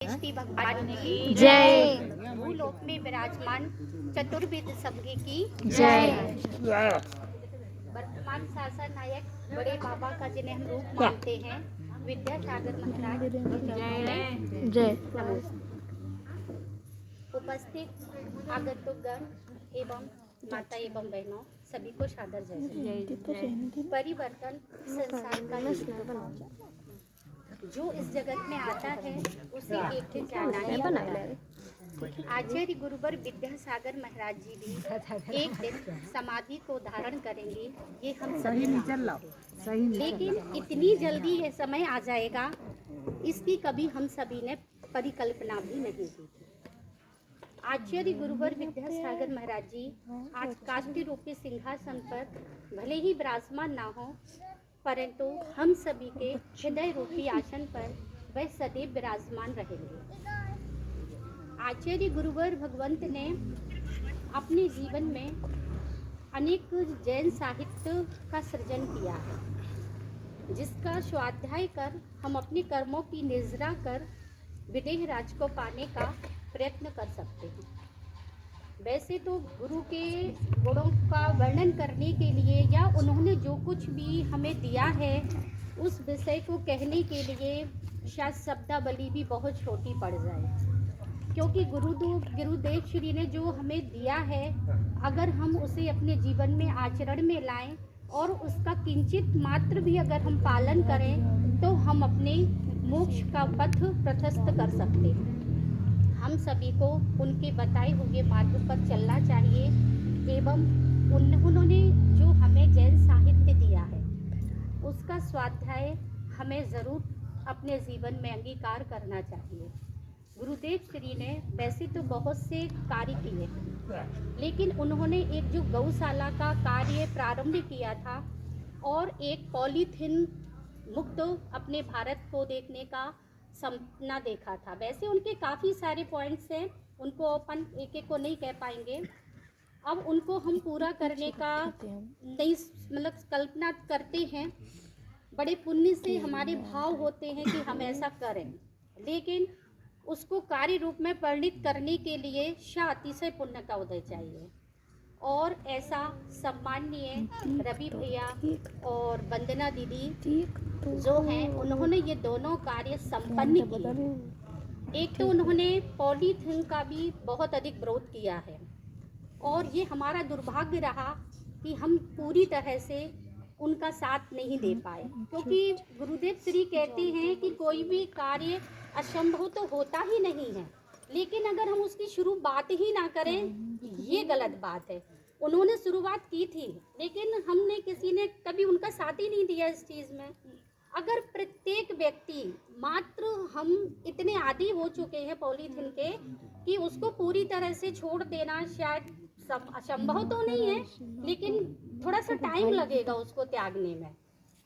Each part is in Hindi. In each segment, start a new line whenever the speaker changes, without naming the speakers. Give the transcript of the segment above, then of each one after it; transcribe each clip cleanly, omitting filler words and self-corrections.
श्री भगवान की
जय।
भूलोक में विराजमान चतुर्वेद संघ की
जय।
वर्तमान शासन नायक बड़े बाबा का जिन्हें हम रूप मानते हैं विद्यासागर महाराज
जय।
उपस्थित आगंतुकगण एवं माता एवं बहनों सभी को सादर जय। परिवर्तन संसार का नियम। जो इस जगत में आता है उसे एक दिन जाना ही होता है। आचार्य गुरुवर विद्यासागर महाराज जी भी एक दिन समाधि को धारण करेंगे, ये हम सभी जानते हैं। लेकिन इतनी जल्दी ये समय आ जाएगा इसकी कभी हम सभी ने परिकल्पना भी नहीं की थी। आचार्य गुरुवर विद्यासागर महाराज जी आज काष्ठी रूपी सिंहासन पर भले ही विराजमान ना हो, परंतु हम सभी के हृदय रूपी आसन पर वह सदैव विराजमान रहेंगे। आचार्य गुरुवर भगवंत ने अपने जीवन में अनेक जैन साहित्य का सृजन किया है, जिसका स्वाध्याय कर हम अपने कर्मों की निर्जरा कर विदेह राज को पाने का प्रयत्न कर सकते हैं। वैसे तो गुरु के गुणों का वर्णन करने के लिए या उन्होंने जो कुछ भी हमें दिया है उस विषय को कहने के लिए शायद शब्दावली भी बहुत छोटी पड़ जाए, क्योंकि गुरुदेव श्री ने जो हमें दिया है अगर हम उसे अपने जीवन में आचरण में लाएं और उसका किंचित मात्र भी अगर हम पालन करें तो हम अपने मोक्ष का पथ प्रशस्त कर सकते हैं। हम सभी को उनके बताए हुए मार्ग पर चलना चाहिए एवं उन्होंने जो हमें जैन साहित्य दिया है उसका स्वाध्याय हमें ज़रूर अपने जीवन में अंगीकार करना चाहिए। गुरुदेव श्री ने वैसे तो बहुत से कार्य किए, लेकिन उन्होंने एक जो गौशाला का कार्य प्रारंभ किया था और एक पॉलीथीन मुक्त अपने भारत को देखने का सपना देखा था। वैसे उनके काफ़ी सारे पॉइंट्स हैं, उनको अपन एक एक को नहीं कह पाएंगे। अब उनको हम पूरा करने का नई कल्पना करते हैं, बड़े पुण्य से हमारे भाव होते हैं कि हम ऐसा करें, लेकिन उसको कार्य रूप में परिणित करने के लिए अतिशय पुण्य का उदय चाहिए। और ऐसा सम्माननीय रवि भैया और वंदना दीदी जो हैं उन्होंने ये दोनों कार्य संपन्न किए। एक तो उन्होंने पॉलीथीन का भी बहुत अधिक विरोध किया है और ये हमारा दुर्भाग्य रहा कि हम पूरी तरह से उनका साथ नहीं दे पाए, क्योंकि गुरुदेव श्री कहते हैं कि कोई भी कार्य असंभव तो होता ही नहीं है, लेकिन अगर हम उसकी शुरुआत ही ना करें ये गलत बात है। उन्होंने शुरुआत की थी लेकिन हमने किसी ने कभी उनका साथ ही नहीं दिया इस चीज़ में। अगर प्रत्येक व्यक्ति मात्र हम इतने आदी हो चुके हैं पॉलीथीन के कि उसको पूरी तरह से छोड़ देना शायद असंभव तो नहीं है, लेकिन थोड़ा सा टाइम लगेगा उसको त्यागने में,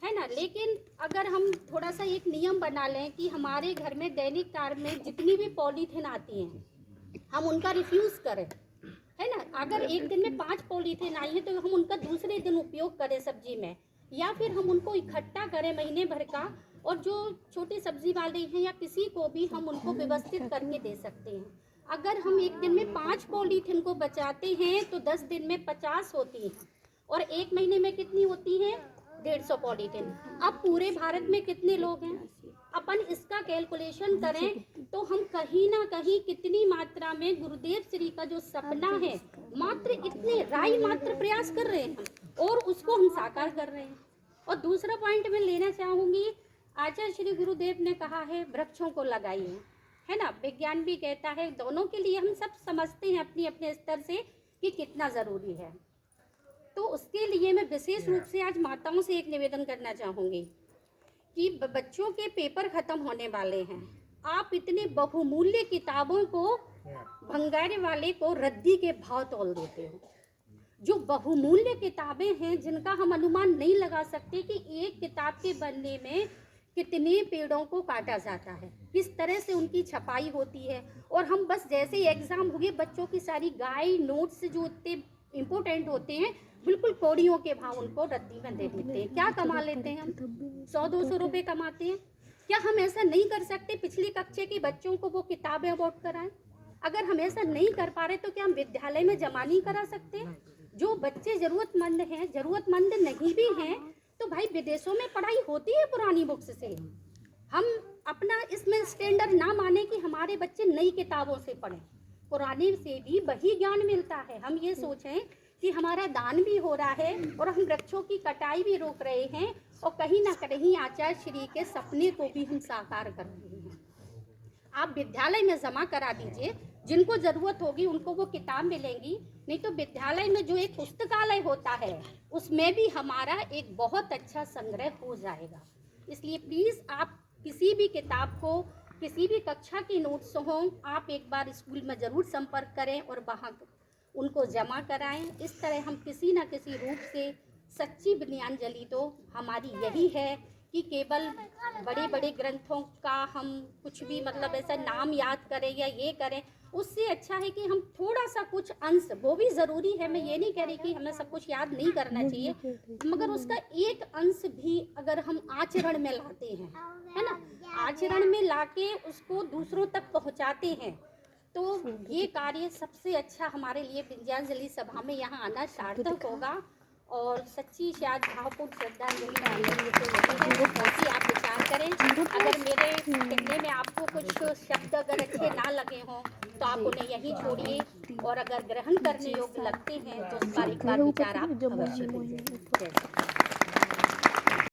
है ना। लेकिन अगर हम थोड़ा सा एक नियम बना लें कि हमारे घर में दैनिक कार्य में जितनी भी पॉलीथीन आती हैं हम उनका रिफ्यूज़ करें, है ना। अगर एक दिन में 5 पॉलीथीन आई है तो हम उनका दूसरे दिन उपयोग करें सब्जी में, या फिर हम उनको इकट्ठा करें महीने भर का, और जो छोटे सब्जी वाले हैं या किसी को भी हम उनको व्यवस्थित करके दे सकते हैं। अगर हम एक दिन में 5 पॉलीथीन को बचाते हैं तो 10 दिन में 50 होती हैं और एक महीने में कितनी होती हैं 150 पॉलीथीन। अब पूरे भारत में कितने लोग हैं, अपन इसका कैलकुलेशन करें तो हम कहीं ना कहीं कितनी मात्रा में गुरुदेव श्री का जो सपना है मात्र इतने राय मात्र प्रयास कर रहे हैं और उसको हम साकार कर रहे हैं। और दूसरा पॉइंट मैं लेना चाहूँगी, आचार्य श्री गुरुदेव ने कहा है वृक्षों को लगाइए, है ना। विज्ञान भी कहता है, दोनों के लिए हम सब समझते हैं अपने अपने स्तर से कि कितना ज़रूरी है। तो उसके लिए मैं विशेष रूप से आज माताओं से एक निवेदन करना चाहूँगी कि बच्चों के पेपर ख़त्म होने वाले हैं, आप इतने बहुमूल्य किताबों को भंगारे वाले को रद्दी के भाव तोल देते हो। जो बहुमूल्य किताबें हैं जिनका हम अनुमान नहीं लगा सकते कि एक किताब के बनने में कितने पेड़ों को काटा जाता है, किस तरह से उनकी छपाई होती है। और हम बस जैसे ही एग्ज़ाम हुए बच्चों की सारी गाइड नोट्स जो इतने इम्पोर्टेंट होते हैं बिल्कुल कौड़ियों के भाव उनको रद्दी में दे देते हैं। क्या कमा लेते हैं हम, 100-200 रुपये कमाते हैं। क्या हम ऐसा नहीं कर सकते पिछली कक्षा के बच्चों को वो किताबें अवॉर्ड कराएं? अगर हम ऐसा नहीं कर पा रहे तो क्या हम विद्यालय में जमा नहीं करा सकते? जो बच्चे जरूरतमंद हैं, जरूरतमंद नहीं भी हैं, तो भाई विदेशों में पढ़ाई होती है पुरानी बुक्स से। हम अपना इसमें स्टैंडर्ड ना माने कि हमारे बच्चे नई किताबों से पढ़ें, पुराने से भी वही ज्ञान मिलता है। हम ये सोचें कि हमारा दान भी हो रहा है और हम वृक्षों की कटाई भी रोक रहे हैं और कहीं ना कहीं आचार्य श्री के सपने को भी हम साकार कर रहे हैं। आप विद्यालय में जमा करा दीजिए, जिनको जरूरत होगी उनको वो किताब मिलेंगी। नहीं तो विद्यालय में जो एक पुस्तकालय होता है उसमें भी हमारा एक बहुत अच्छा संग्रह हो जाएगा। इसलिए प्लीज़ आप किसी भी किताब को, किसी भी कक्षा की नोट्स हों, आप एक बार स्कूल में ज़रूर संपर्क करें और वहाँ उनको जमा कराएं। इस तरह हम किसी न किसी रूप से सच्ची विनयांजलि तो हमारी यही है कि केवल बड़े बड़े ग्रंथों का हम कुछ भी मतलब ऐसा नाम याद करें या ये करें, उससे अच्छा है कि हम थोड़ा सा कुछ अंश, वो भी ज़रूरी है, मैं ये नहीं कह रही कि हमें सब कुछ याद नहीं करना चाहिए, मगर उसका एक अंश भी अगर हम आचरण में लाते हैं, है ना, आचरण में लाके उसको दूसरों तक पहुंचाते हैं, तो ये कार्य सबसे अच्छा हमारे लिए विद्यांजलि सभा में यहाँ आना सार्थक होगा। और सच्ची शायद भावपूर्ण श्रद्धांजलि बाकी आप विचार करें। अगर मेरे कहने में आपको कुछ शब्द अगर अच्छे ना लगे हों तो आप उन्हें यहीं छोड़िए, और अगर ग्रहण करने योग्य लगते हैं तो उस पर एक बार विचार आप अवश्य कीजिए।